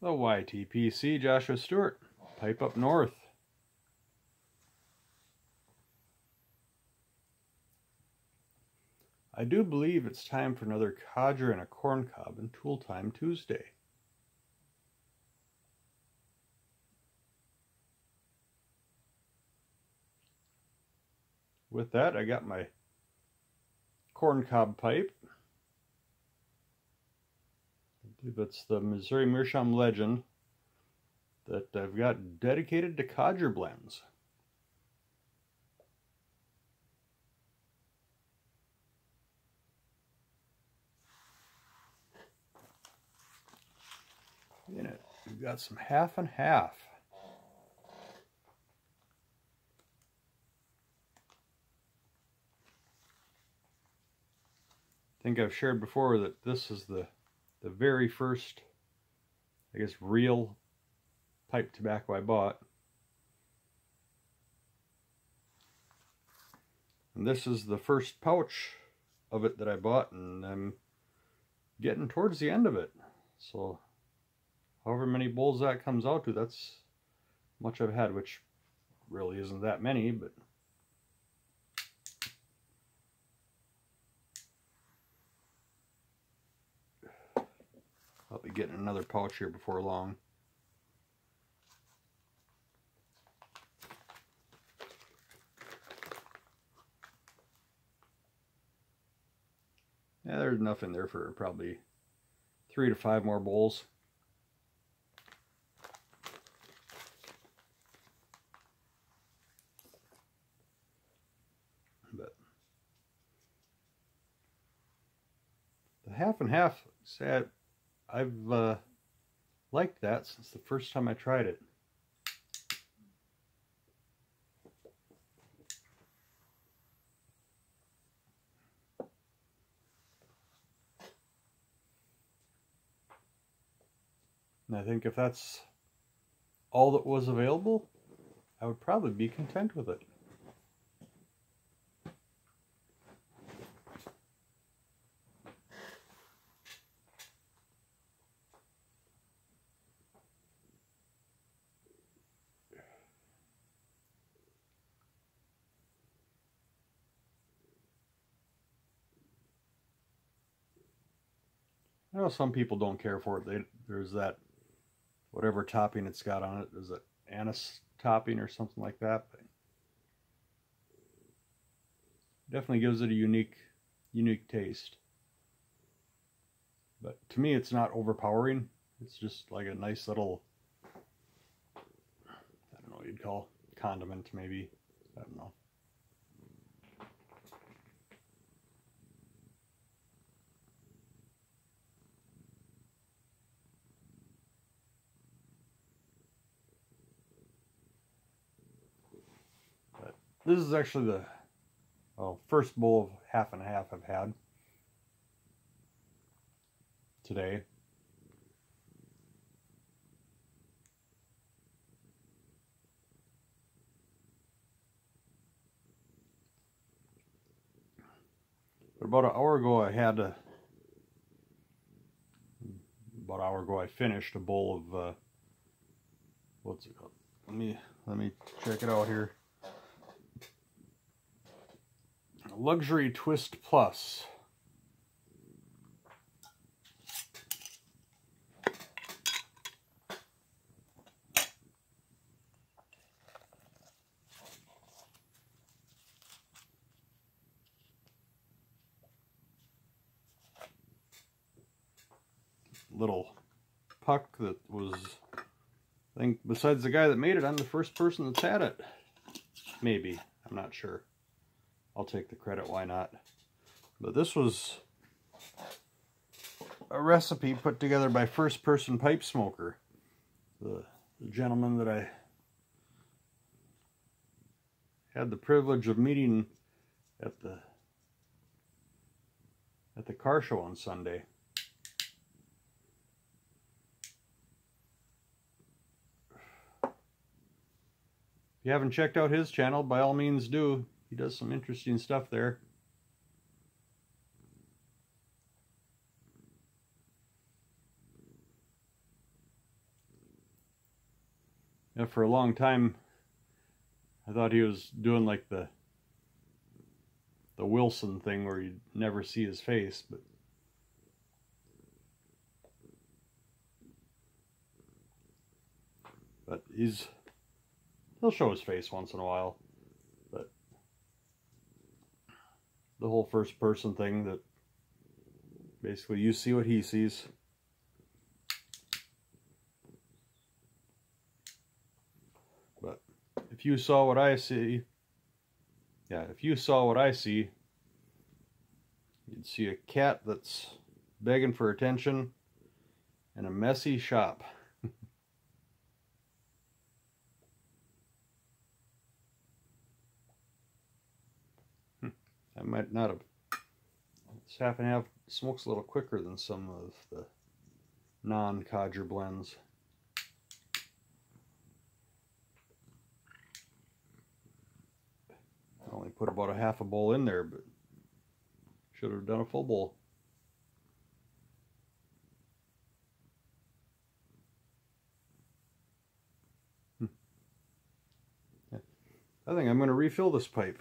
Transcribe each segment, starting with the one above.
The YTPC Joshua Stewart, pipe up north. I do believe it's time for another codger and a corn cob and tool time Tuesday. With that, I got my corn cob pipe. I believe it's the Missouri Meerschaum Legend that I've got dedicated to codger blends. In it, we've got some half and half. I think I've shared before that this is the very first, I guess, real pipe tobacco I bought. And this is the first pouch of it that I bought, and I'm getting towards the end of it. So however many bowls that comes out to, that's much I've had, which really isn't that many, but I'll be getting another pouch here before long. Yeah, there's enough in there for probably 3 to 5 more bowls. But the half and half, I've liked that since the first time I tried it. And I think if that's all that was available, I would probably be content with it. I know some people don't care for it. There's that, whatever topping it's got on it, is it anise topping or something like that? But definitely gives it a unique taste. But to me, it's not overpowering. It's just like a nice little, I don't know what you'd call condiment, maybe. I don't know. But this is actually the first bowl of half and half I've had today. But about an hour ago I finished a bowl of what's it called? Let me check it out here. Luxury Twist Plus. Little puck that was, I think, besides the guy that made it, I'm the first person that's had it. Maybe. I'm not sure. I'll take the credit, why not? But this was a recipe put together by First Person Pipe Smoker, the gentleman that I had the privilege of meeting at the car show on Sunday. If you haven't checked out his channel, by all means do. He does some interesting stuff there. And for a long time, I thought he was doing like the Wilson thing where you'd never see his face, but he'll show his face once in a while. But the whole first person thing, that basically you see what he sees. But if you saw what I see, if you saw what I see, you'd see a cat that's begging for attention and a messy shop. I might not have. This half and half smokes a little quicker than some of the non-Codger blends. I only put about a half a bowl in there, but should have done a full bowl. I think I'm going to refill this pipe.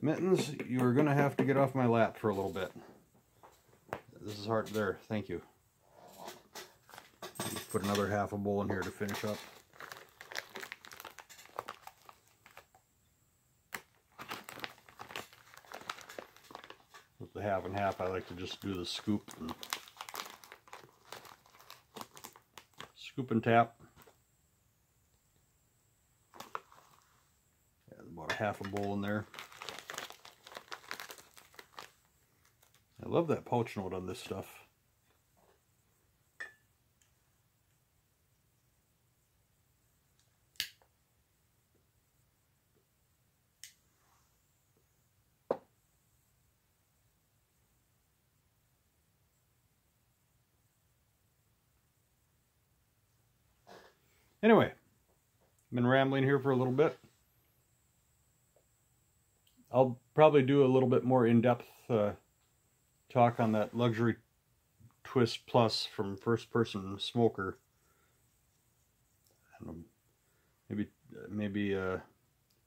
Mittens, you are going to have to get off my lap for a little bit. This is hard. There, thank you. Put another half a bowl in here to finish up. With the half and half, I like to just do the scoop and tap. Yeah, about a half a bowl in there. I love that pouch note on this stuff. Anyway, I've been rambling here for a little bit. I'll probably do a little bit more in-depth talk on that Luxury Twist Plus from First Person Smoker. Maybe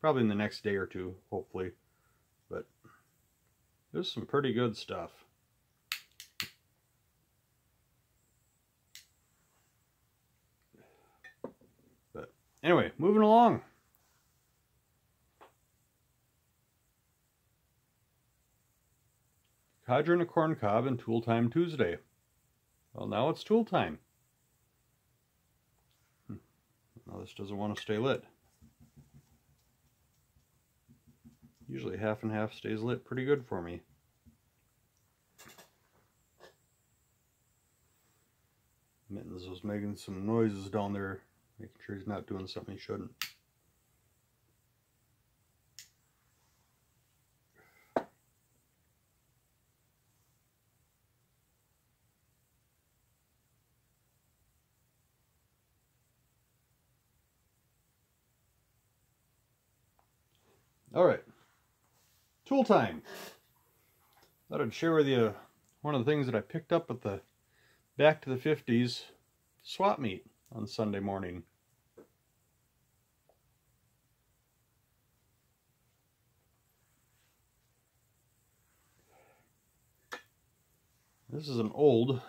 probably in the next day or two, hopefully. But there's some pretty good stuff. But anyway, moving along. Codger and a corn cob and tool time Tuesday. Well, now it's tool time. Now this doesn't want to stay lit. Usually half and half stays lit pretty good for me. Mittens was making some noises down there, making sure he's not doing something he shouldn't. All right, tool time. Thought I'd share with you one of the things that I picked up at the Back to the 50s swap meet on Sunday morning. This is an old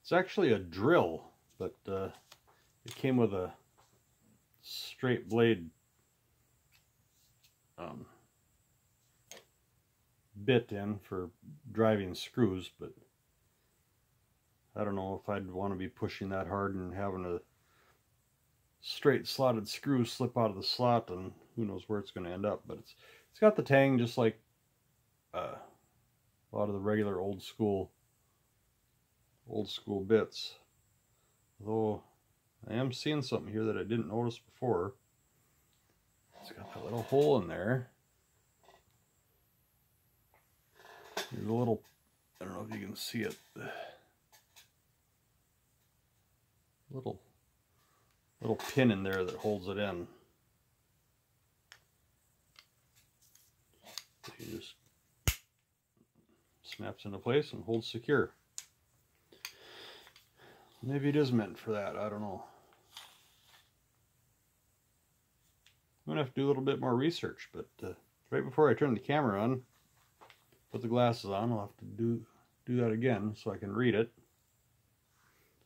it's actually a drill, but it came with a straight blade bit in for driving screws, but I don't know if I'd want to be pushing that hard and having a straight slotted screw slip out of the slot, and who knows where it's going to end up. But it's got the tang just like a lot of the regular old school bits, though I am seeing something here that I didn't notice before. It's got that little hole in there. There's a little, I don't know if you can see it, little pin in there that holds it in. So you just snaps into place and holds secure. Maybe it is meant for that, I don't know. I'm gonna have to do a little bit more research, but right before I turn the camera on, put the glasses on, I'll have to do that again so I can read it.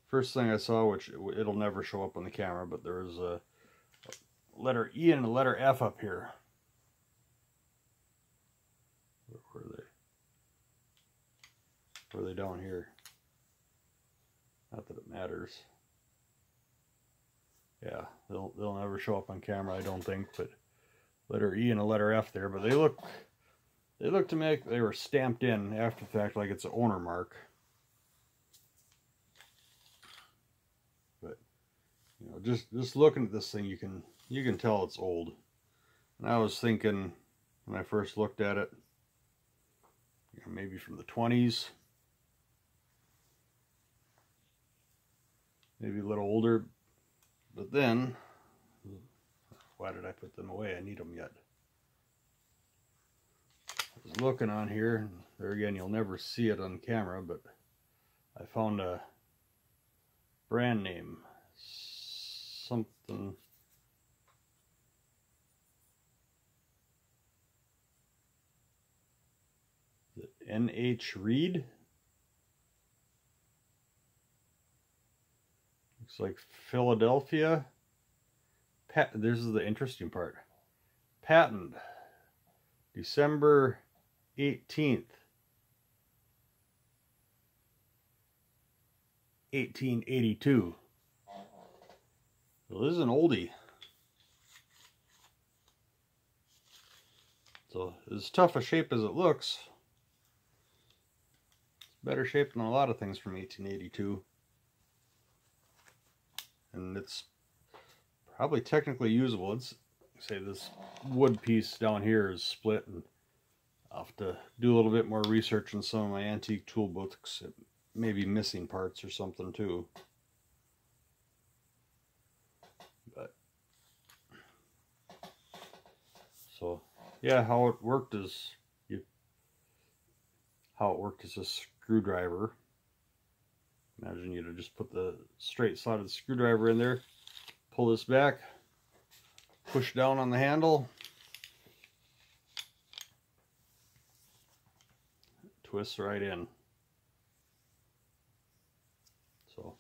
First thing I saw, which it'll never show up on the camera, but there was a letter E and a letter F up here. Where are they? Where are they down here? Not that it matters. Yeah, they'll never show up on camera, I don't think, but letter E and a letter F there, but they look to me like they were stamped in after the fact, like it's an owner mark. But you know, just looking at this thing, you can tell it's old. And I was thinking when I first looked at it, you know, maybe from the 20s, maybe a little older. But then, why did I put them away? I need them yet. I was looking on here, and there again, you'll never see it on camera, but I found a brand name. Something. Is it N.H. Reed? Looks like Philadelphia. This is the interesting part. Patent. December 18th. 1882. So this is an oldie. So as tough a shape as it looks, it's better shape than a lot of things from 1882. And it's probably technically usable. It's, say this wood piece down here is split, and I'll have to do a little bit more research in some of my antique tool books. It may be missing parts or something too. But so yeah, how it worked is a screwdriver. Imagine you'd just put the straight slotted screwdriver in there, pull this back, push down on the handle, twist right in. So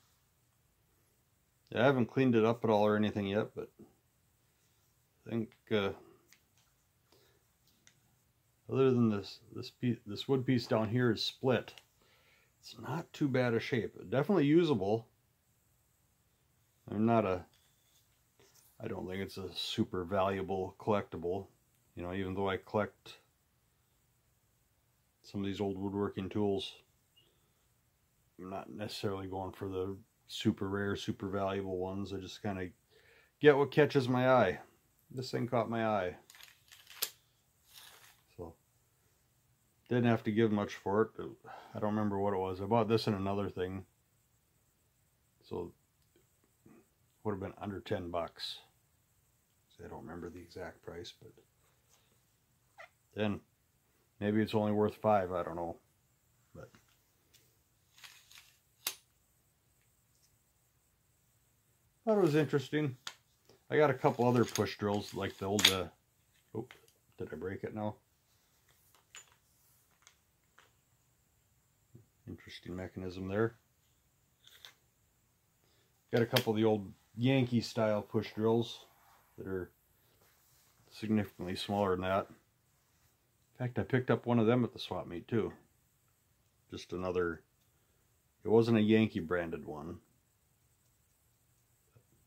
yeah, I haven't cleaned it up at all or anything yet, but I think other than this wood piece down here is split, it's not too bad a shape. Definitely usable. I don't think it's a super valuable collectible. You know, even though I collect some of these old woodworking tools, I'm not necessarily going for the super rare, super valuable ones. I just kind of get what catches my eye. This thing caught my eye. So, didn't have to give much for it. I don't remember what it was. I bought this and another thing. So, would have been under 10 bucks. I don't remember the exact price, but then maybe it's only worth $5, I don't know. But thought it was interesting. I got a couple other push drills like the old oh, did I break it now? Interesting mechanism there. Got a couple of the old Yankee style push drills that are significantly smaller than that. In fact, I picked up one of them at the swap meet too. Just another, it wasn't a Yankee branded one.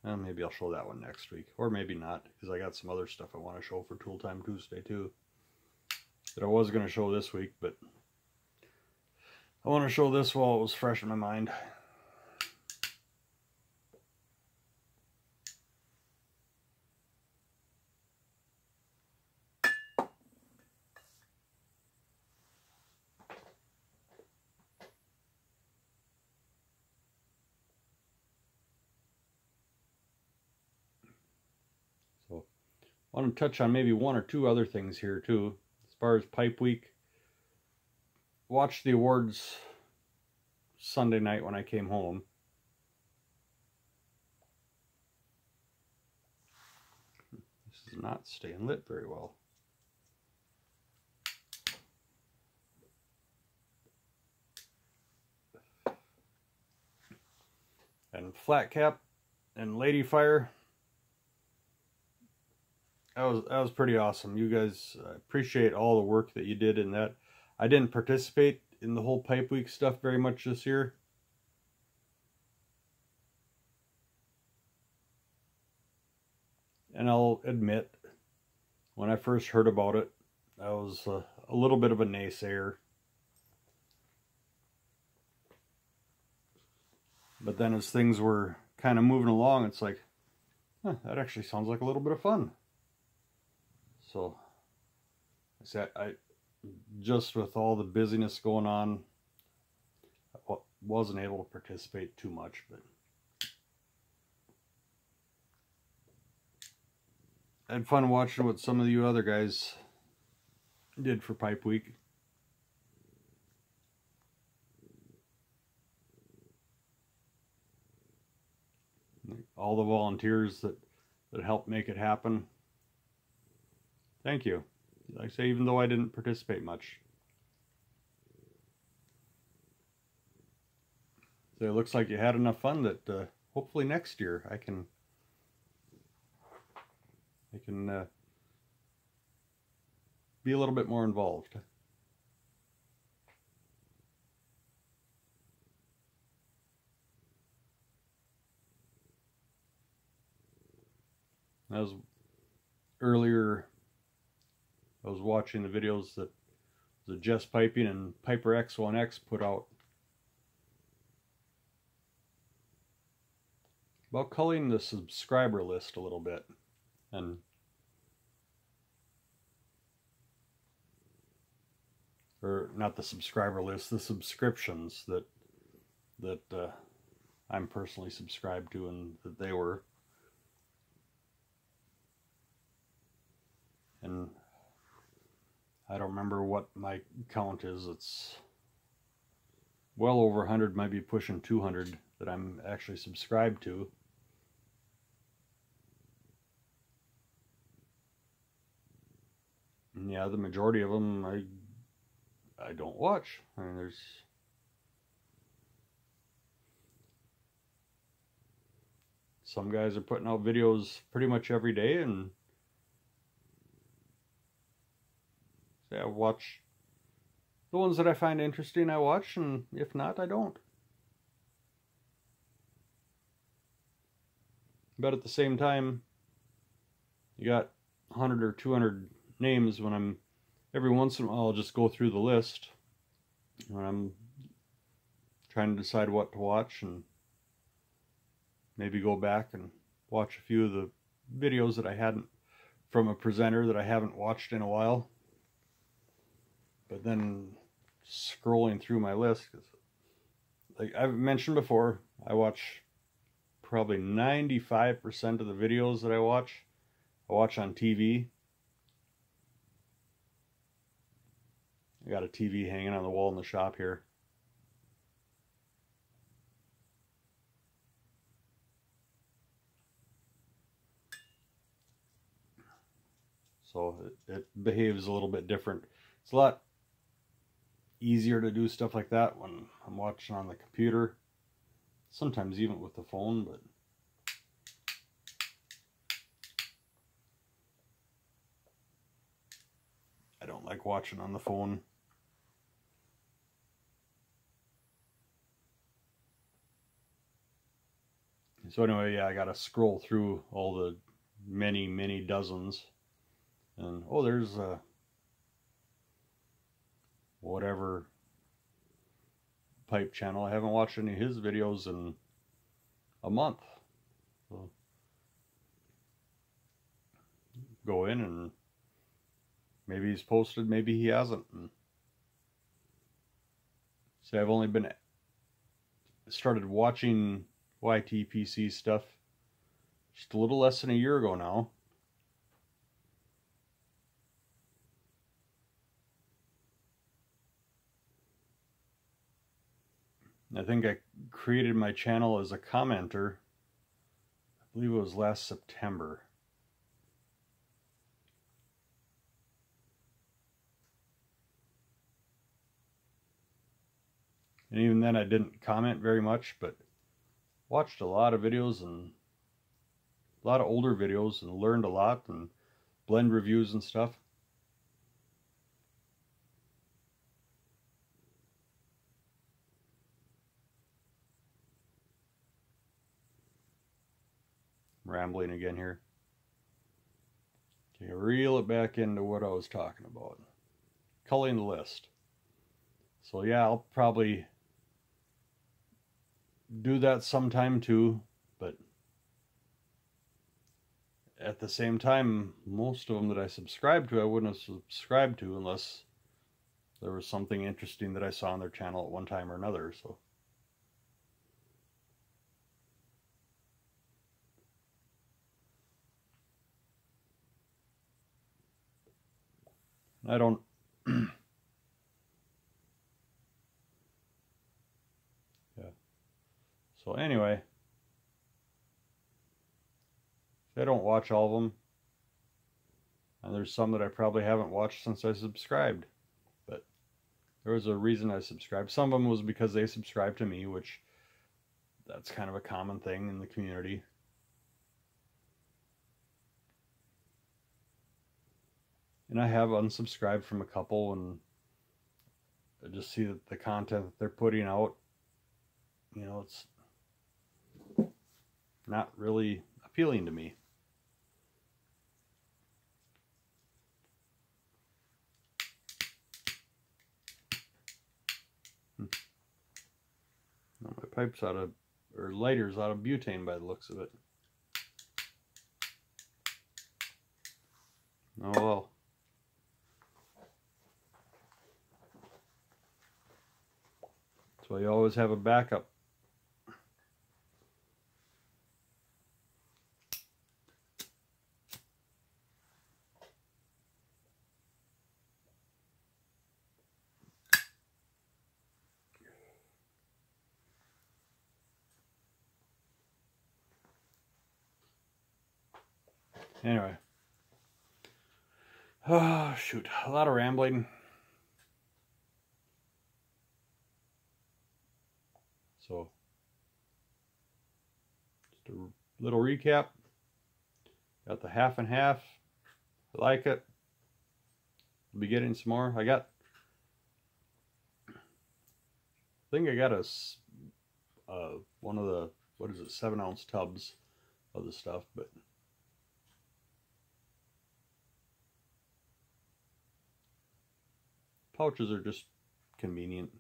Maybe I'll show that one next week, or maybe not, because I got some other stuff I want to show for Tool Time Tuesday too that I was going to show this week, but I want to show this while it was fresh in my mind. So I want to touch on maybe one or two other things here too. As far as pipe week, watched the awards Sunday night when I came home. This is not staying lit very well. And Flat Cap and Lady Fire. That was pretty awesome. You guys, appreciate all the work that you did in that. I didn't participate in the whole Pipe Week stuff very much this year. And I'll admit, when I first heard about it, I was a little bit of a naysayer. But then as things were kind of moving along, it's like, huh, that actually sounds like a little bit of fun. So, I just with all the busyness going on, I wasn't able to participate too much, but I had fun watching what some of you other guys did for Pipe Week. All the volunteers that helped make it happen. Thank you. Like I say, even though I didn't participate much. So it looks like you had enough fun that hopefully next year I can be a little bit more involved. As earlier, I was watching the videos that the Jess Piping and Piper X1X put out about culling the subscriber list a little bit, and or not the subscriber list, the subscriptions that I'm personally subscribed to and that they were. And I don't remember what my count is. It's well over 100, might be pushing 200 that I'm actually subscribed to. And yeah, the majority of them I don't watch. I mean, there's some guys are putting out videos pretty much every day, and I watch the ones that I find interesting. I watch, and if not, I don't. But at the same time, you got 100 or 200 names. When I'm every once in a while, I'll just go through the list when I'm trying to decide what to watch, and maybe go back and watch a few of the videos that I hadn't, from a presenter that I haven't watched in a while. But then scrolling through my list, because like I've mentioned before, I watch probably 95% of the videos that I watch on TV. I got a TV hanging on the wall in the shop here. So it behaves a little bit different. It's a lot easier to do stuff like that when I'm watching on the computer. Sometimes even with the phone, but I don't like watching on the phone. So anyway, yeah, I gotta scroll through all the many dozens, and oh, there's whatever pipe channel. I haven't watched any of his videos in a month. So go in, and maybe he's posted, maybe he hasn't. And see, I've only started watching YTPC stuff just a little less than a year ago now. I think I created my channel as a commenter. I believe it was last September. And even then I didn't comment very much, but watched a lot of videos and a lot of older videos and learned a lot and blend reviews and stuff. I'm rambling again here. Okay, reel it back into what I was talking about. Culling the list. So yeah, I'll probably do that sometime too, but at the same time, most of them that I subscribe to, I wouldn't have subscribed to unless there was something interesting that I saw on their channel at one time or another. So I don't yeah. So anyway, I don't watch all of them, and there's some that I probably haven't watched since I subscribed, but there was a reason I subscribed. Some of them was because they subscribed to me, which that's kind of a common thing in the community. And I have unsubscribed from a couple, and I just see that the content that they're putting out, you know, it's not really appealing to me. Well, my pipe's out of, or lighter's out of butane by the looks of it. Oh well. So you always have a backup. Anyway. Oh, shoot. A lot of rambling. So, just a little recap. Got the half and half. I like it. I'll be getting some more. I think I got a one of the, what is it, 7-ounce tubs of the stuff, but pouches are just convenient.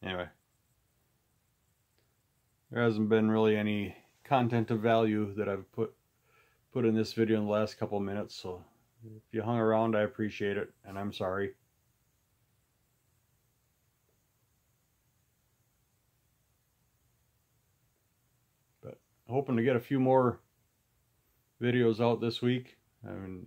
Anyway, there hasn't been really any content of value that I've put in this video in the last couple of minutes, so if you hung around, I appreciate it, and I'm sorry. But hoping to get a few more videos out this week. I mean,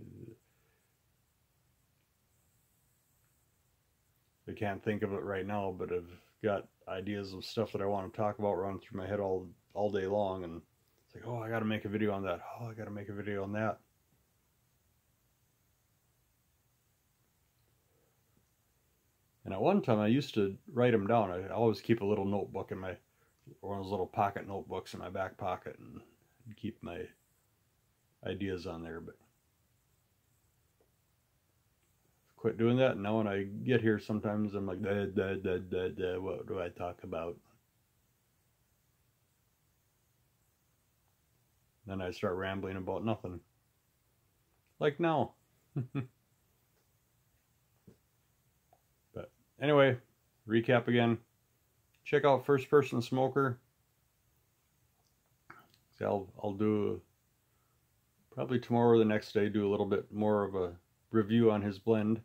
I can't think of it right now, but I've got ideas of stuff that I want to talk about running through my head all day long, and it's like, oh, I got to make a video on that. Oh, I got to make a video on that. And at one time, I used to write them down. I always keep a little notebook in my, one of those little pocket notebooks in my back pocket, and keep my ideas on there, but quit doing that. And now when I get here, sometimes I'm like, what do I talk about? Then I start rambling about nothing. Like now. But anyway, recap again. Check out First Person Smoker. So I'll do, probably tomorrow or the next day, do a little bit more of a review on his blend.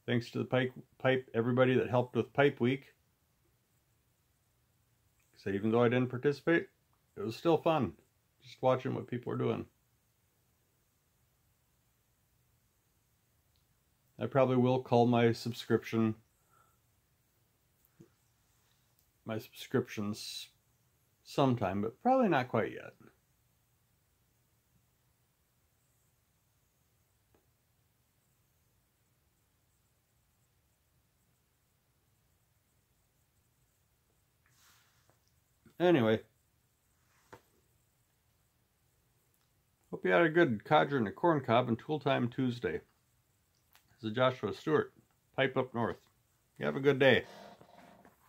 Thanks to the pipe everybody that helped with Pipe Week. So even though I didn't participate, it was still fun just watching what people are doing. I probably will call my subscriptions sometime, but probably not quite yet. Anyway, hope you had a good codger and a corn cob and tool time Tuesday. This is Joshua Stewart, Pipe Up North. You have a good day.